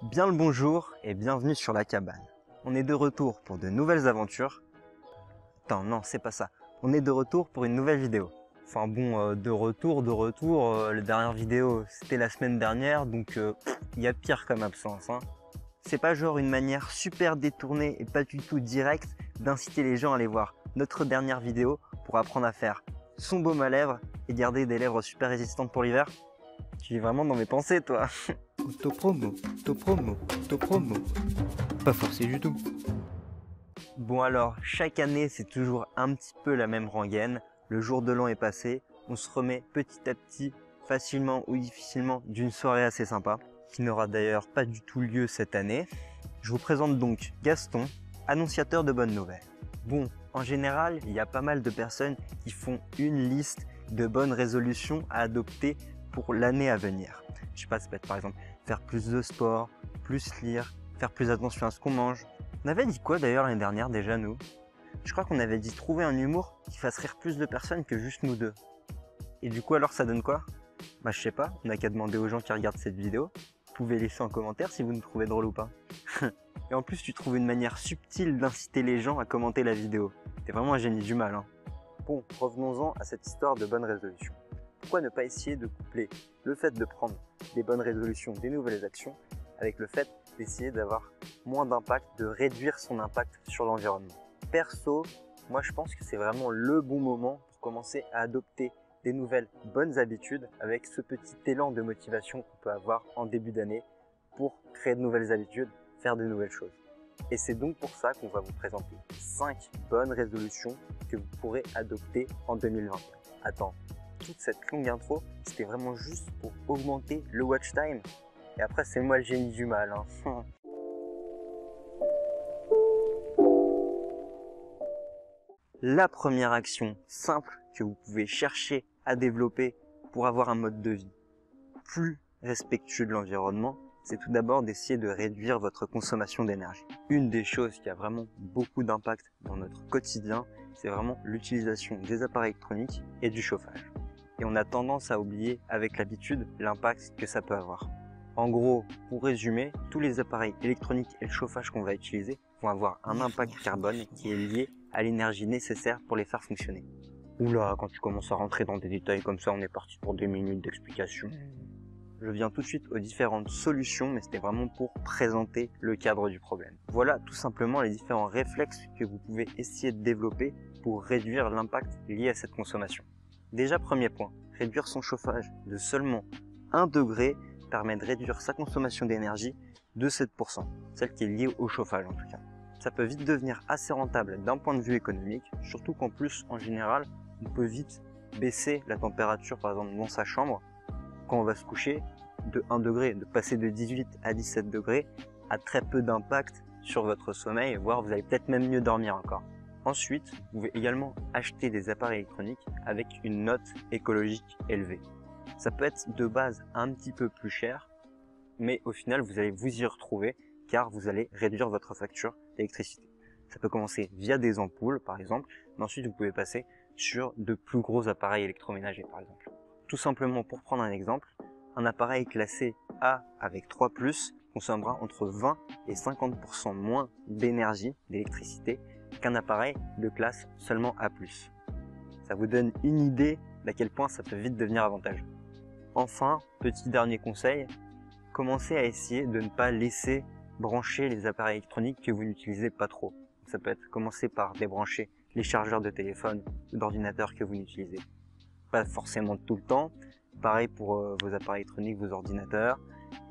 Bien le bonjour et bienvenue sur la cabane. On est de retour pour de nouvelles aventures. Attends, non, c'est pas ça. On est de retour pour une nouvelle vidéo. Enfin bon, de retour. La dernière vidéo, c'était la semaine dernière, donc il y a pire comme absence. Hein. C'est pas genre une manière super détournée et pas du tout directe d'inciter les gens à aller voir notre dernière vidéo pour apprendre à faire son baume à lèvres et garder des lèvres super résistantes pour l'hiver. Tu es vraiment dans mes pensées, toi. Autopromo, autopromo, autopromo. Pas forcé du tout. Bon alors, chaque année c'est toujours un petit peu la même rengaine. Le jour de l'an est passé, on se remet petit à petit, facilement ou difficilement, d'une soirée assez sympa, qui n'aura d'ailleurs pas du tout lieu cette année. Je vous présente donc Gaston, annonciateur de bonnes nouvelles. Bon, en général, il y a pas mal de personnes qui font une liste de bonnes résolutions à adopter pour l'année à venir. Je sais pas, ça peut être par exemple faire plus de sport, plus lire, faire plus attention à ce qu'on mange. On avait dit quoi d'ailleurs l'année dernière déjà nous? Je crois qu'on avait dit trouver un humour qui fasse rire plus de personnes que juste nous deux. Et du coup alors ça donne quoi? Bah je sais pas, on n'a qu'à demander aux gens qui regardent cette vidéo. Vous pouvez laisser en commentaire si vous nous trouvez drôle ou pas. Et en plus tu trouves une manière subtile d'inciter les gens à commenter la vidéo. T'es vraiment un génie du mal hein. Bon, revenons-en à cette histoire de bonnes résolutions. Pourquoi ne pas essayer de coupler le fait de prendre des bonnes résolutions, des nouvelles actions, avec le fait d'essayer d'avoir moins d'impact, de réduire son impact sur l'environnement. Perso, moi je pense que c'est vraiment le bon moment pour commencer à adopter des nouvelles bonnes habitudes avec ce petit élan de motivation qu'on peut avoir en début d'année pour créer de nouvelles habitudes, faire de nouvelles choses. Et c'est donc pour ça qu'on va vous présenter 5 bonnes résolutions que vous pourrez adopter en 2021. Attends, toute cette longue intro, c'était vraiment juste pour augmenter le watch time. Et après, c'est moi le génie du mal. Hein. La première action simple que vous pouvez chercher à développer pour avoir un mode de vie plus respectueux de l'environnement, c'est tout d'abord d'essayer de réduire votre consommation d'énergie. Une des choses qui a vraiment beaucoup d'impact dans notre quotidien, c'est vraiment l'utilisation des appareils électroniques et du chauffage. Et on a tendance à oublier avec l'habitude l'impact que ça peut avoir. En gros, pour résumer, tous les appareils électroniques et le chauffage qu'on va utiliser vont avoir un impact carbone qui est lié à l'énergie nécessaire pour les faire fonctionner. Oula, quand tu commences à rentrer dans des détails comme ça, on est parti pour des minutes d'explication. Je viens tout de suite aux différentes solutions, mais c'était vraiment pour présenter le cadre du problème. Voilà tout simplement les différents réflexes que vous pouvez essayer de développer pour réduire l'impact lié à cette consommation. Déjà, premier point, réduire son chauffage de seulement 1 degré permet de réduire sa consommation d'énergie de 7%, celle qui est liée au chauffage en tout cas. Ça peut vite devenir assez rentable d'un point de vue économique, surtout qu'en plus, en général, on peut vite baisser la température, par exemple dans sa chambre, quand on va se coucher, de 1 degré, de passer de 18 à 17 degrés, a très peu d'impact sur votre sommeil, voire vous allez peut-être même mieux dormir encore. Ensuite, vous pouvez également acheter des appareils électroniques avec une note écologique élevée. Ça peut être de base un petit peu plus cher, mais au final, vous allez vous y retrouver car vous allez réduire votre facture d'électricité. Ça peut commencer via des ampoules, par exemple, mais ensuite vous pouvez passer sur de plus gros appareils électroménagers, par exemple. Tout simplement, pour prendre un exemple, un appareil classé A avec 3+, consommera entre 20 et 50% moins d'énergie, d'électricité, qu'un appareil de classe seulement A+. Ça vous donne une idée d'à quel point ça peut vite devenir avantageux. Enfin, petit dernier conseil, commencez à essayer de ne pas laisser brancher les appareils électroniques que vous n'utilisez pas trop. Ça peut être commencer par débrancher les chargeurs de téléphone ou d'ordinateur que vous n'utilisez pas forcément tout le temps. Pareil pour vos appareils électroniques, vos ordinateurs.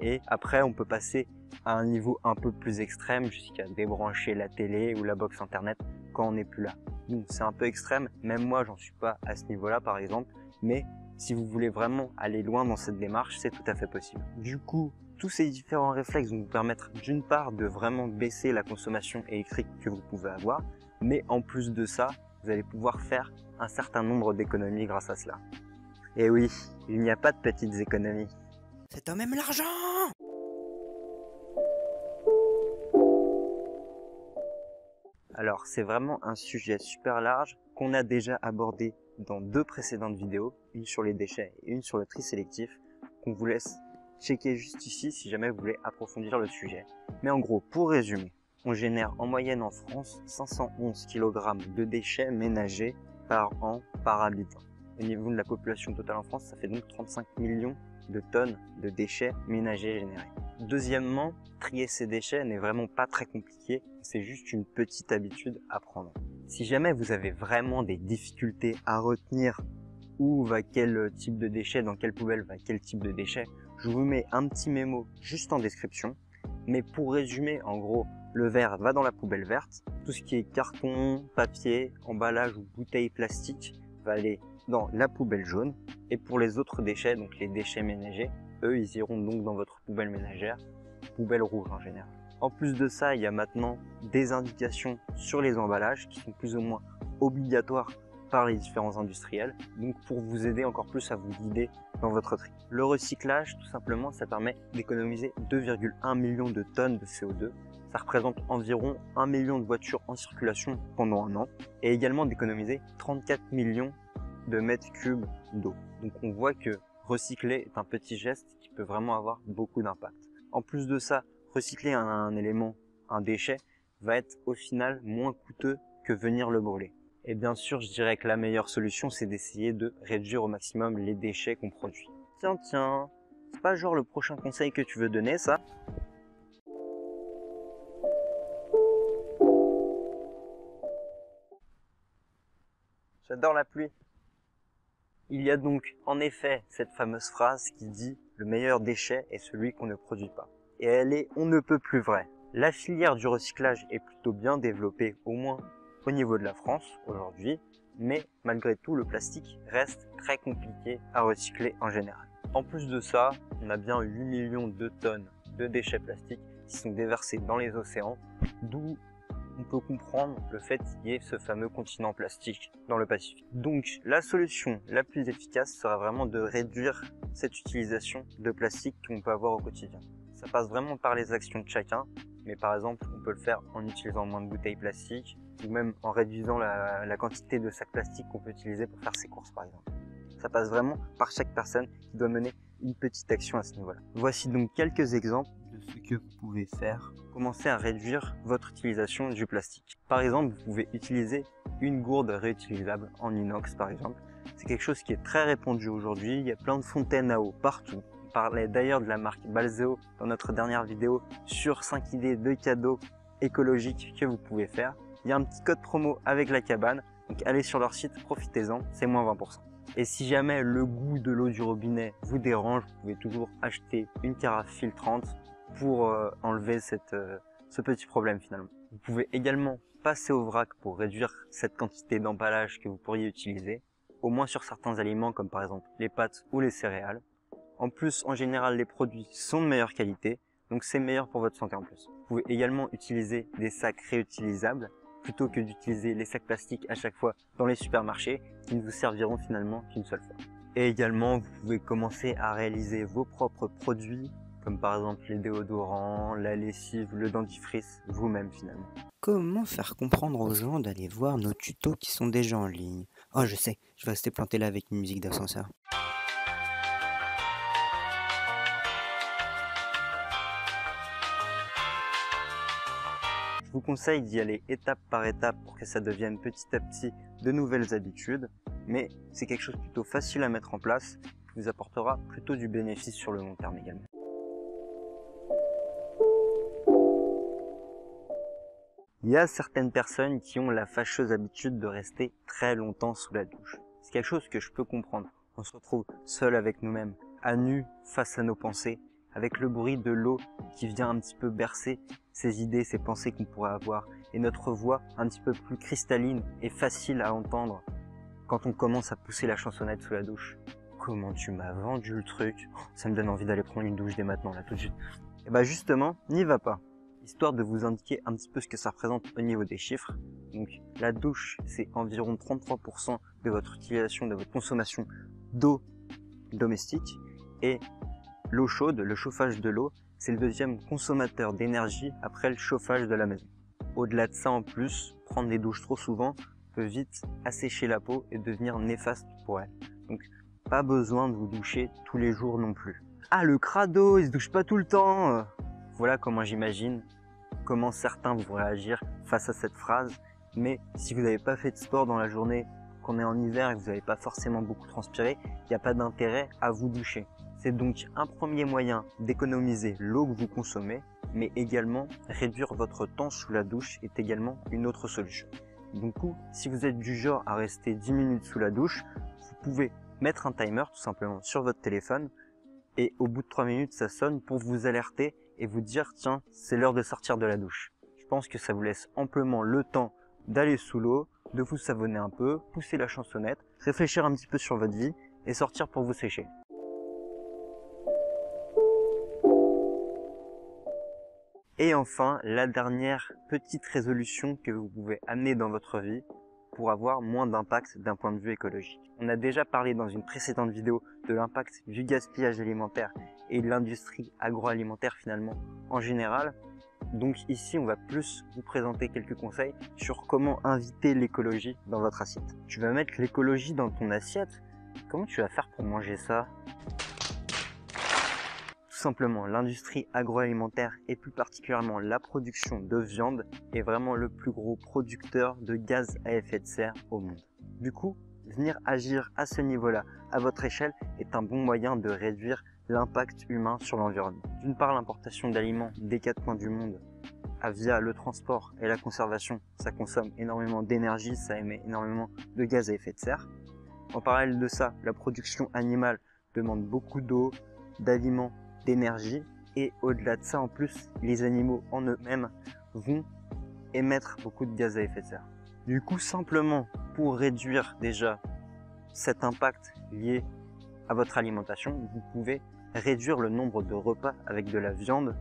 Et après, on peut passer à un niveau un peu plus extrême jusqu'à débrancher la télé ou la box internet quand on n'est plus là. Bon, c'est un peu extrême, même moi j'en suis pas à ce niveau-là par exemple, mais si vous voulez vraiment aller loin dans cette démarche, c'est tout à fait possible. Du coup, tous ces différents réflexes vont vous permettre d'une part de vraiment baisser la consommation électrique que vous pouvez avoir, mais en plus de ça, vous allez pouvoir faire un certain nombre d'économies grâce à cela. Et oui, il n'y a pas de petites économies. C'est quand même l'argent! Alors, c'est vraiment un sujet super large qu'on a déjà abordé dans 2 précédentes vidéos, une sur les déchets et une sur le tri sélectif, qu'on vous laisse checkez juste ici si jamais vous voulez approfondir le sujet. Mais en gros, pour résumer, on génère en moyenne en France 511 kg de déchets ménagers par an par habitant. Au niveau de la population totale en France, ça fait donc 35 millions de tonnes de déchets ménagers générés. Deuxièmement, trier ces déchets n'est vraiment pas très compliqué, c'est juste une petite habitude à prendre. Si jamais vous avez vraiment des difficultés à retenir où va quel type de déchet, dans quelle poubelle va quel type de déchet, je vous mets un petit mémo juste en description. Mais pour résumer, en gros, le verre va dans la poubelle verte, tout ce qui est carton, papier, emballage ou bouteille plastique va aller dans la poubelle jaune. Et pour les autres déchets, donc les déchets ménagers, eux, ils iront donc dans votre poubelle ménagère, poubelle rouge en général. En plus de ça, il y a maintenant des indications sur les emballages qui sont plus ou moins obligatoires par les différents industriels, donc pour vous aider encore plus à vous guider dans votre tri. Le recyclage, tout simplement, ça permet d'économiser 2,1 millions de tonnes de CO2. Ça représente environ 1 million de voitures en circulation pendant un an, et également d'économiser 34 millions de mètres cubes d'eau. Donc on voit que recycler est un petit geste qui peut vraiment avoir beaucoup d'impact. En plus de ça, recycler un élément, un déchet, va être au final moins coûteux que venir le brûler. Et bien sûr, je dirais que la meilleure solution, c'est d'essayer de réduire au maximum les déchets qu'on produit. Tiens, c'est pas genre le prochain conseil que tu veux donner, ça? J'adore la pluie. Il y a donc en effet cette fameuse phrase qui dit « Le meilleur déchet est celui qu'on ne produit pas ». Et elle est on ne peut plus vraie. La filière du recyclage est plutôt bien développée, au moins au niveau de la France aujourd'hui, mais malgré tout le plastique reste très compliqué à recycler en général. En plus de ça, on a bien 8 millions de tonnes de déchets plastiques qui sont déversés dans les océans, d'où on peut comprendre le fait qu'il y ait ce fameux continent plastique dans le Pacifique. Donc la solution la plus efficace sera vraiment de réduire cette utilisation de plastique qu'on peut avoir au quotidien. Ça passe vraiment par les actions de chacun, mais par exemple on peut le faire en utilisant moins de bouteilles plastiques, ou même en réduisant la quantité de sacs plastiques qu'on peut utiliser pour faire ses courses par exemple. Ça passe vraiment par chaque personne qui doit mener une petite action à ce niveau-là. Voici donc quelques exemples de ce que vous pouvez faire. Commencez à réduire votre utilisation du plastique. Par exemple, vous pouvez utiliser une gourde réutilisable en inox par exemple. C'est quelque chose qui est très répandu aujourd'hui. Il y a plein de fontaines à eau partout. On parlait d'ailleurs de la marque Balzeo dans notre dernière vidéo sur 5 idées de cadeaux écologiques que vous pouvez faire. Il y a un petit code promo avec la cabane, donc allez sur leur site, profitez-en, c'est moins 20%. Et si jamais le goût de l'eau du robinet vous dérange, vous pouvez toujours acheter une carafe filtrante pour enlever ce petit problème finalement. Vous pouvez également passer au vrac pour réduire cette quantité d'emballage que vous pourriez utiliser, au moins sur certains aliments comme par exemple les pâtes ou les céréales. En plus, en général, les produits sont de meilleure qualité, donc c'est meilleur pour votre santé en plus. Vous pouvez également utiliser des sacs réutilisables plutôt que d'utiliser les sacs plastiques à chaque fois dans les supermarchés qui ne vous serviront finalement qu'une seule fois. Et également, vous pouvez commencer à réaliser vos propres produits, comme par exemple les déodorants, la lessive, le dentifrice, vous-même finalement. Comment faire comprendre aux gens d'aller voir nos tutos qui sont déjà en ligne? Oh, je sais, je vais rester planté là avec une musique d'ascenseur. Je vous conseille d'y aller étape par étape pour que ça devienne petit à petit de nouvelles habitudes, mais c'est quelque chose de plutôt facile à mettre en place qui vous apportera plutôt du bénéfice sur le long terme également. Il y a certaines personnes qui ont la fâcheuse habitude de rester très longtemps sous la douche. C'est quelque chose que je peux comprendre. On se retrouve seul avec nous-mêmes, à nu face à nos pensées, avec le bruit de l'eau qui vient un petit peu bercer ces idées, ces pensées qu'on pourrait avoir, et notre voix un petit peu plus cristalline et facile à entendre quand on commence à pousser la chansonnette sous la douche. Comment tu m'as vendu le truc? Ça me donne envie d'aller prendre une douche dès maintenant, là, tout de suite. Et bah justement, n'y va pas. Histoire de vous indiquer un petit peu ce que ça représente au niveau des chiffres. Donc la douche, c'est environ 33% de votre utilisation, de votre consommation d'eau domestique, et l'eau chaude, le chauffage de l'eau, c'est le deuxième consommateur d'énergie après le chauffage de la maison. Au-delà de ça, en plus, prendre des douches trop souvent peut vite assécher la peau et devenir néfaste pour elle. Donc, pas besoin de vous doucher tous les jours non plus. Ah, le crado, il se douche pas tout le temps. Voilà comment j'imagine comment certains vont réagir face à cette phrase. Mais si vous n'avez pas fait de sport dans la journée, qu'on est en hiver et que vous n'avez pas forcément beaucoup transpiré, il n'y a pas d'intérêt à vous doucher. C'est donc un premier moyen d'économiser l'eau que vous consommez, mais également réduire votre temps sous la douche est également une autre solution. Du coup, si vous êtes du genre à rester 10 minutes sous la douche, vous pouvez mettre un timer tout simplement sur votre téléphone et au bout de 3 minutes, ça sonne pour vous alerter et vous dire tiens, c'est l'heure de sortir de la douche. Je pense que ça vous laisse amplement le temps d'aller sous l'eau, de vous savonner un peu, pousser la chansonnette, réfléchir un petit peu sur votre vie et sortir pour vous sécher. Et enfin, la dernière petite résolution que vous pouvez amener dans votre vie pour avoir moins d'impact d'un point de vue écologique. On a déjà parlé dans une précédente vidéo de l'impact du gaspillage alimentaire et de l'industrie agroalimentaire finalement en général. Donc ici, on va plus vous présenter quelques conseils sur comment inviter l'écologie dans votre assiette. Tu vas mettre l'écologie dans ton assiette. Comment tu vas faire pour manger ça? Tout simplement, l'industrie agroalimentaire et plus particulièrement la production de viande est vraiment le plus gros producteur de gaz à effet de serre au monde. Du coup, venir agir à ce niveau-là, à votre échelle, est un bon moyen de réduire l'impact humain sur l'environnement. D'une part, l'importation d'aliments des 4 coins du monde via le transport et la conservation, ça consomme énormément d'énergie, ça émet énormément de gaz à effet de serre. En parallèle de ça, la production animale demande beaucoup d'eau, d'aliments, d'énergie, et au-delà de ça, en plus, les animaux en eux-mêmes vont émettre beaucoup de gaz à effet de serre. Du coup, simplement pour réduire déjà cet impact lié à votre alimentation, vous pouvez réduire le nombre de repas avec de la viande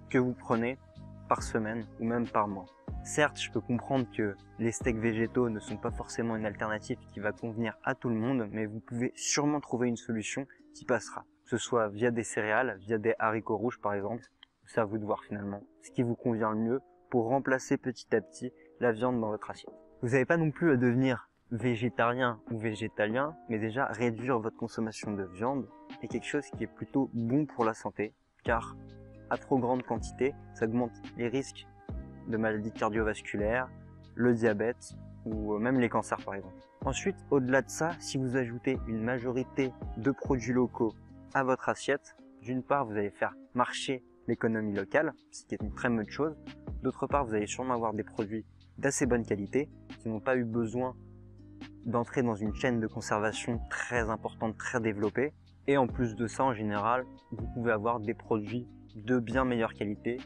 que vous prenez par semaine ou même par mois. Certes, je peux comprendre que les steaks végétaux ne sont pas forcément une alternative qui va convenir à tout le monde, mais vous pouvez sûrement trouver une solution qui passera. Que ce soit via des céréales, via des haricots rouges par exemple, c'est à vous de voir finalement ce qui vous convient le mieux pour remplacer petit à petit la viande dans votre assiette. Vous n'avez pas non plus à devenir végétarien ou végétalien, mais déjà réduire votre consommation de viande est quelque chose qui est plutôt bon pour la santé, car à trop grande quantité, ça augmente les risques de maladies cardiovasculaires, le diabète ou même les cancers par exemple. Ensuite, au-delà de ça, si vous ajoutez une majorité de produits locaux à votre assiette, d'une part, vous allez faire marcher l'économie locale, ce qui est une très bonne chose. D'autre part, vous allez sûrement avoir des produits d'assez bonne qualité qui n'ont pas eu besoin d'entrer dans une chaîne de conservation très importante, très développée. Et en plus de ça, en général, vous pouvez avoir des produits de bien meilleure qualité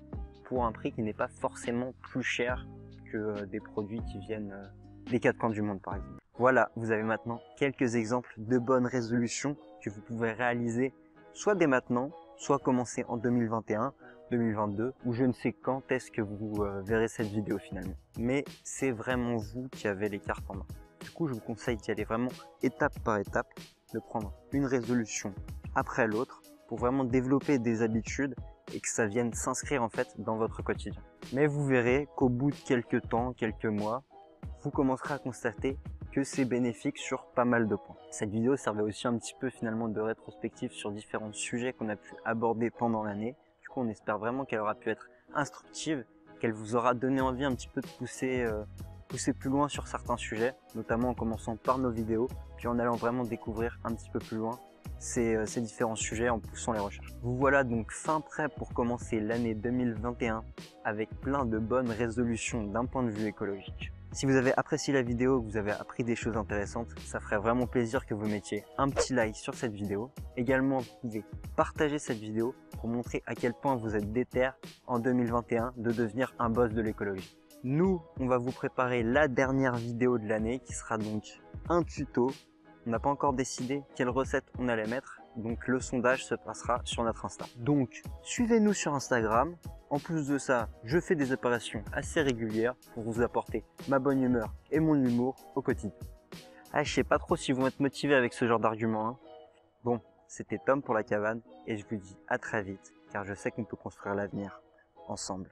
pour un prix qui n'est pas forcément plus cher que des produits qui viennent des 4 coins du monde par exemple. Voilà, vous avez maintenant quelques exemples de bonnes résolutions que vous pouvez réaliser soit dès maintenant, soit commencer en 2021, 2022 ou je ne sais quand est-ce que vous verrez cette vidéo finalement. Mais c'est vraiment vous qui avez les cartes en main. Du coup, je vous conseille d'y aller vraiment étape par étape, de prendre une résolution après l'autre pour vraiment développer des habitudes et que ça vienne s'inscrire en fait dans votre quotidien. Mais vous verrez qu'au bout de quelques temps, quelques mois, vous commencerez à constater que c'est bénéfique sur pas mal de points. Cette vidéo servait aussi un petit peu finalement de rétrospective sur différents sujets qu'on a pu aborder pendant l'année. Du coup, on espère vraiment qu'elle aura pu être instructive, qu'elle vous aura donné envie un petit peu de pousser plus loin sur certains sujets, notamment en commençant par nos vidéos, puis en allant vraiment découvrir un petit peu plus loin ces différents sujets en poussant les recherches. Vous voilà donc fin prêt pour commencer l'année 2021 avec plein de bonnes résolutions d'un point de vue écologique. Si vous avez apprécié la vidéo, que vous avez appris des choses intéressantes, ça ferait vraiment plaisir que vous mettiez un petit like sur cette vidéo. Également, vous pouvez partager cette vidéo pour montrer à quel point vous êtes déter en 2021 de devenir un boss de l'écologie. Nous, on va vous préparer la dernière vidéo de l'année qui sera donc un tuto. On n'a pas encore décidé quelle recette on allait mettre, donc le sondage se passera sur notre Insta. Donc, suivez-nous sur Instagram. En plus de ça, je fais des apparitions assez régulières pour vous apporter ma bonne humeur et mon humour au quotidien. Ah, je sais pas trop si vous êtes motivés avec ce genre d'argument, hein. Bon, c'était Tom pour la cabane et je vous dis à très vite car je sais qu'on peut construire l'avenir ensemble.